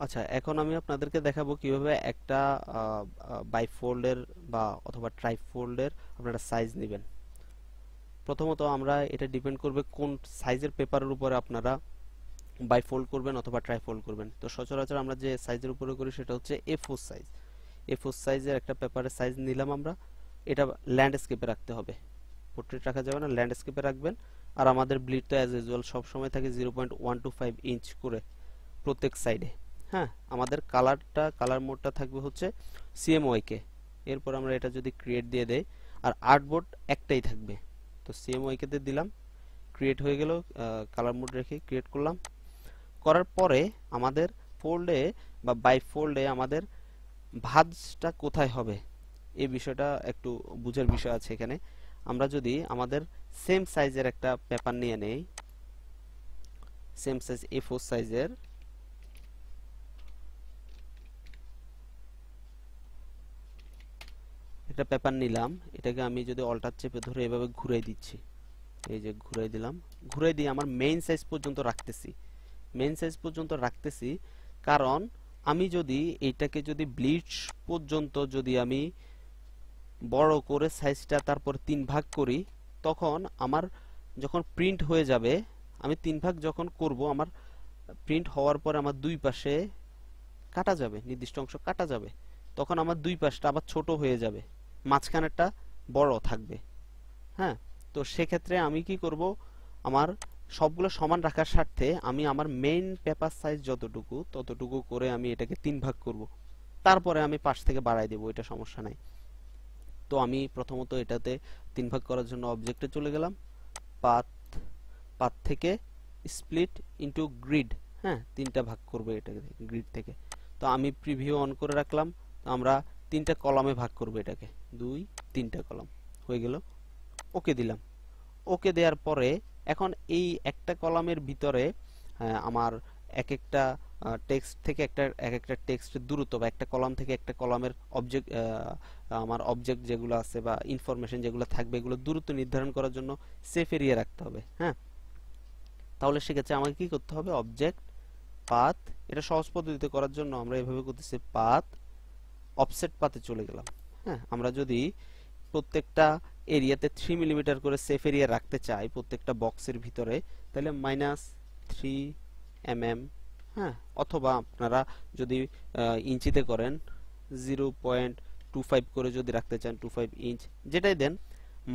আচ্ছা, এখন আমি আপনাদেরকে দেখাবো কিভাবে একটা বাইফোল্ডের বা অথবা ট্রাইফোল্ডের আপনারা সাইজ নেবেন। প্রথমত আমরা এটা ডিপেন্ড করবে কোন সাইজের পেপারের উপরে আপনারা বাইফোল্ড করবেন অথবা ট্রাইফোল্ড করবেন। তো সচরাচর আমরা যে সাইজের উপরে করি সেটা হচ্ছে A4 সাইজ। A4 সাইজের একটা পেপারের সাইজ নিলাম আমরা। এটা ল্যান্ডস্কেপে রাখতে হবে, পোর্ট্রেট রাখা যাবে না, ল্যান্ডস্কেপে রাখবেন। আর আমাদের ব্লিড তো অ্যাজ ইউজুয়াল সবসময় থাকে 0.125 ইঞ্চ করে প্রত্যেক সাইডে। হ্যাঁ, আমাদের কালার মোডটা থাকবে হচ্ছে CMYK। এরপর আমরা এটা যদি ক্রিয়েট দিয়ে দেই, আর আর্টবোর্ড একটাই থাকবে, তো CMYK তে দিলাম, ক্রিয়েট হয়ে গেল। কালার মোড রেখে ক্রিয়েট করলাম। করার পরে আমাদের ফোল্ডে বা বাই ফোল্ডে আমাদের ভাঁজটা কোথায় হবে এই বিষয়টা একটু বুঝার বিষয় আছে এখানে। আমরা যদি আমাদের সেম সাইজের একটা পেপার নিয়ে নেই, সেম সাইজ A4 সাইজের একটা পেপার নিলাম, এটাকে আমি যদি অল্টার চেপে ধরে এভাবে ঘুরাই দিচ্ছি, এই যে ঘুরাই দিলাম, ঘুরাই দিয়ে আমার মেইন সাইজ পর্যন্ত রাখতেছি। মেইন সাইজ পর্যন্ত রাখতেছি কারণ আমি যদি এইটাকে যদি ব্লিচ পর্যন্ত যদি আমি বড় করে সাইজটা তারপর 3 ভাগ করি, তখন আমার যখন প্রিন্ট হয়ে যাবে, আমি 3 ভাগ যখন করব, আমার প্রিন্ট হওয়ার পরে আমার দুই পাশে কাটা যাবে, নির্দিষ্ট অংশ কাটা যাবে, তখন আমার দুই পাশটা আবার ছোট হয়ে যাবে, মাঝখানেরটা বড় থাকবে। হ্যাঁ, তো সেক্ষেত্রে আমি কি করব, আমার সবগুলো সমান রাখার স্বার্থে আমি আমার মেইন পেপার সাইজ যতটুকু ততটুকু করে আমি এটাকে 3 ভাগ করব, তারপরে আমি পাশ থেকে বাড়াই দেবো, এটা সমস্যা নাই। তো আমি প্রথমত এটাতে 3 ভাগ করার জন্য অবজেক্টে চলে গেলাম, পাথ, পাথ থেকে স্প্লিট ইনটু গ্রিড। হ্যাঁ, 3টা ভাগ করবো এটাকে গ্রিড থেকে। তো আমি প্রিভিউ অন করে রাখলাম। তো আমরা 3টা কলামে ভাগ করবো এটাকে, 2 3টা কলাম হয়ে গেল। ওকে দিলাম। ওকে দেওয়ার পরে এখন এই একটা কলামের ভিতরে আমার এক একটা টেক্সট থেকে এক একটা টেক্সটের দূরত্ব, বা একটা কলাম থেকে একটা কলামের অবজেক্ট, আমার অবজেক্ট যেগুলো আছে বা ইনফরমেশন যেগুলো থাকবে, এগুলো দূরত্ব নির্ধারণ করার জন্য সেফ এরিয়া রাখতে হবে। হ্যাঁ, তাহলে সেক্ষেত্রে আমাকে কি করতে হবে, অবজেক্ট পাথ, এটা সহজ পদ্ধতিতে করার জন্য আমরা এভাবে করতেছি, পাথ অফসেট পাথে চলে গেলাম। হ্যাঁ, আমরা যদি প্রত্যেকটা এরিয়াতে 3 মিলিমিটার করে সেফ এরিয়া রাখতে চাই প্রত্যেকটা বক্সের ভিতরে, তাহলে -3 mm। হ্যাঁ, অথবা আপনারা যদি ইঞ্চিতে করেন 0.25 করে যদি রাখতে চান, 25 ইঞ্চ যেটাই দেন,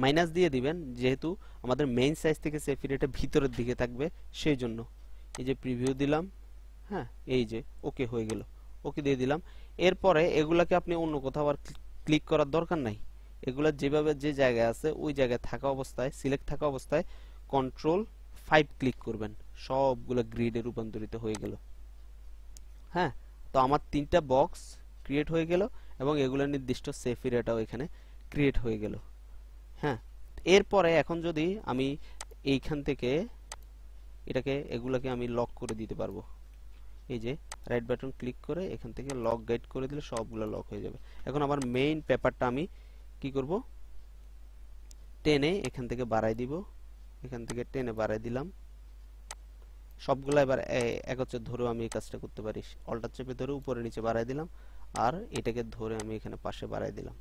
মাইনাস দিয়ে দিবেন, যেহেতু আমাদের মেইন সাইজ থেকে সেফ এরিয়াটা ভিতরের দিকে থাকবে সেই জন্য। এই যে প্রিভিউ দিলাম, হ্যাঁ, এই যে ওকে হয়ে গেল, ওকে দিয়ে দিলাম। এরপরে এগুলাকে আপনি অন্য কোথাও আর ক্লিক করার দরকার নাই, এগুলা যেভাবে যে জায়গায় আছে ওই জায়গায় থাকা অবস্থায়, সিলেক্ট থাকা অবস্থায় Ctrl+5 ক্লিক করবেন, সবগুলো গ্রিডে রূপান্তরিত হয়ে গেল। হ্যাঁ, তো আমার 3টা বক্স ক্রিয়েট হয়ে গেল এবং এগুলোর নির্দিষ্ট সেফ এরিয়াটাও এখানে ক্রিয়েট হয়ে গেল। হ্যাঁ, এরপরে এখন যদি আমি এইখান থেকে এগুলাকে আমি লক করে দিতে পারবো, এই যে রাইট বাটন ক্লিক করে এখান থেকে লক গাইড করে দিলে সবগুলো লক হয়ে যাবে। এখন আমার মেইন পেপারটা আমি কি করব, টেনে এখান থেকে বাড়াই দিব, এখান থেকে টেনে বাড়াই দিলাম সবগুলো। এবার একত্রে ধরেও আমি এই কাজটা করতে পারি, অল্টার চেপে ধরে উপরে নিচে বাড়াই দিলাম, আর এটাকে ধরে আমি এখানে পাশে বাড়াই দিলাম।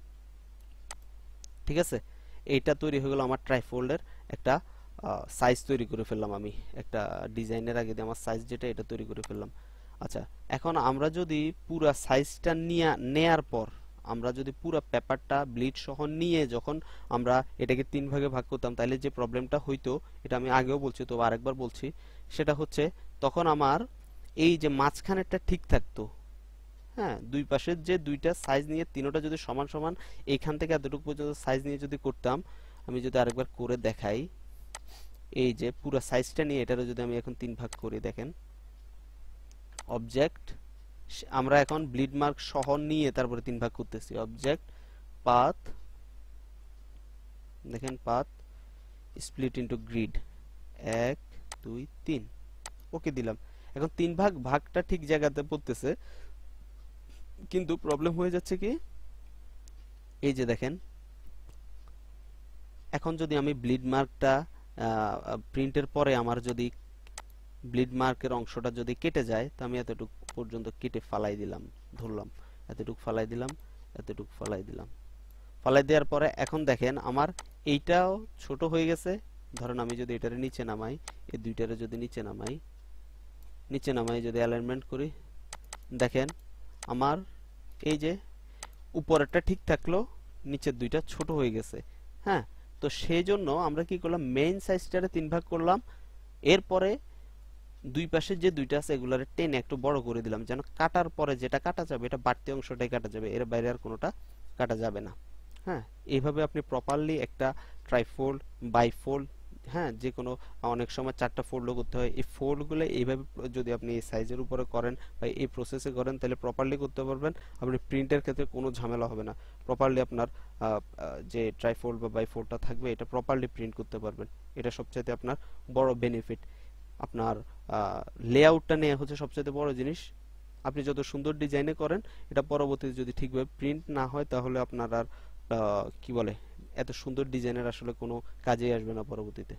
ঠিক আছে, এইটা তৈরি হয়ে গেল আমার ট্রাইফোল্ডের একটা সাইজ তৈরি করে ফেললাম। আমি একটা ডিজাইনের আগে দিয়ে আমার সাইজ যেটা এটা তৈরি করে ফেললাম। আচ্ছা, এখন আমরা যদি পুরা সাইজটা নেয়ার পর, আমরা যদি পুরো পেপারটা ব্লিড সহ নিয়ে যখন আমরা এটাকে 3 ভাগে ভাগ করতাম, তাহলে যে প্রবলেমটা হইতো, এটা আমি আগেও বলছি, তো আরেকবার বলছি, সেটা হচ্ছে তখন আমার এই যে মাঝখানেরটা ঠিক থাকতো। হ্যাঁ, দুই পাশের যে দুইটা সাইজ নিয়ে তিনোটা যদি সমান সমান এইখান থেকে এতটুকু পর্যন্ত সাইজ নিয়ে যদি করতাম, আমি যদি আরেকবার করে দেখাই, এই যে পুরো সাইজটা নিয়ে এটারও যদি আমি এখন 3 ভাগ করি, দেখেন অবজেক্ট, আমরা এখন ব্লিড মার্ক সহ নিয়ে তারপরে 3 ভাগ করতেছি, অবজেক্ট পাথ, দেখেন পাথ স্প্লিট ইনটু গ্রিড 1 2 3, ওকে দিলাম। এখন 3 ভাগটা ঠিক জায়গাতে পড়তেছে, কিন্তু প্রবলেম হয়ে যাচ্ছে কি, এই যে দেখেন, এখন যদি আমি ব্লিড মার্কটা প্রিন্টের পরে আমার যদি ব্লিড মার্কের অংশটা যদি কেটে যায় তো আমি এতটুকু পর্যন্ত কেটে ফালাই দিলাম, ধরলাম এতটুকু ফালাই দিলাম, এতটুকু ফালাই দিলাম। ফালাই দেওয়ার পরে এখন দেখেন আমার এইটাও ছোট হয়ে গেছে। ধরেন আমি যদি এটারে নিচে নামাই, এই দুইটারে যদি নিচে নামাই যদি অ্যালাইনমেন্ট করি, দেখেন আমার এই যে উপরেরটা ঠিক থাকলো, নিচের দুইটা ছোট হয়ে গেছে। হ্যাঁ, তো সেই জন্য আমরা কি করলাম, মেইন সাইজটারে 3 ভাগ করলাম, এরপরে দুই পাশে যে দুইটা আছে এগুলারে টেনে একটু বড় করে দিলাম, যেন কাটার পরে যেটা কাটা যাবে এটা বাড়তি অংশটাই কাটা যাবে, এর বাইরে আর কোনোটা কাটা যাবে না। হ্যাঁ, এইভাবে আপনি প্রপারলি একটা ট্রাইফোল্ড, বাইফোল্ড, হ্যাঁ যে কোনো, অনেক সময় 4টা ফোল্ডও করতে হয়, এই ফোল্ডগুলো এইভাবে যদি আপনি এই সাইজের উপরে করেন বা এই প্রসেসে করেন তাহলে প্রপারলি করতে পারবেন। আপনি প্রিন্টের ক্ষেত্রে কোনো ঝামেলা হবে না, প্রপারলি আপনার যে ট্রাইফোল্ড বা বাইফোল্ডটা থাকবে এটা প্রপারলি প্রিন্ট করতে পারবেন। এটা সবচাইতে আপনার বড় বেনিফিট। আপনার লেআউটটা নিয়ে হচ্ছে সবচেয়ে বড় জিনিস। আপনি যত সুন্দর ডিজাইনে করেন, এটা পরবর্তীতে যদি ঠিকভাবে প্রিন্ট না হয় তাহলে আপনার আর কি বলে এত সুন্দর ডিজাইনের আসলে কোনো কাজেই আসবে না পরবর্তীতে।